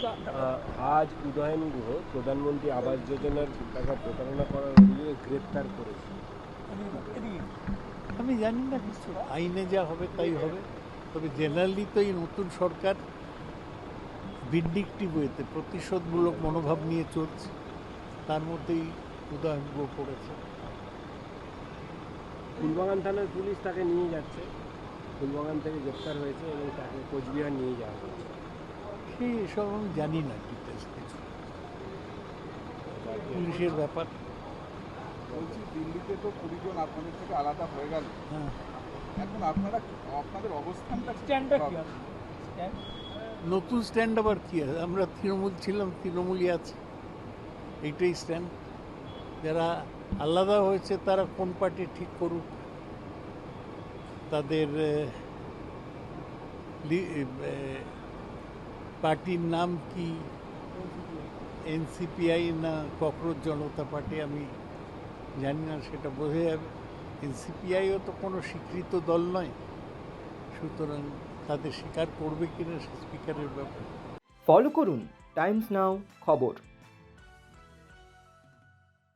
দাদা, আজ উদয়ন গুহ প্রধানমন্ত্রী আবাস যোজনার টাকা প্রতারণা করার নিয়ে গ্রেপ্তার করেছে। আমি জানি না কিছু, আইনে যা হবে তাই হবে। তবে জেনারেলি তো এই নতুন সরকার ভিন্ডিকটিভ ওয়েতে প্রতিশোধমূলক মনোভাব নিয়ে চলছে, তার মধ্যেই উদয়ন গুহ পড়েছে। ফুলবাগান থানার পুলিশ তাকে নিয়ে যাচ্ছে, ফুলবাগান থেকে গ্রেপ্তার হয়েছে এবং তাকে কোচবিহার নিয়ে যাওয়া হয়েছে। সেই এসব আমি জানি না ডিটেলস কিছু, পুলিশের ব্যাপার। বলছি দিল্লিতে তো 20 জন আপনাদের থেকে আলাদা হয়ে গেল, হ্যাঁ, এখন আপনাদের অবস্থানটা কি? নতুন স্ট্যান্ড আবার কি আছে? আমরা তৃণমূল ছিলাম, তৃণমূলই আছে, এইটাই স্ট্যান্ড। যারা আলাদা হয়েছে তারা কোন পার্টি ঠিক করুক, তাদের পার্টির নাম কি, এনসিপিআই না ককরোচ জনতা পার্টি, আমি জানি না, সেটা বোঝা যাবে। এনসিপিআইও তো কোনো স্বীকৃত দল নয়, সুতরাং তাদের স্বীকার করবে কিনা সে স্পিকারের ব্যাপার। ফলো করুন টাইমস নাও খবর।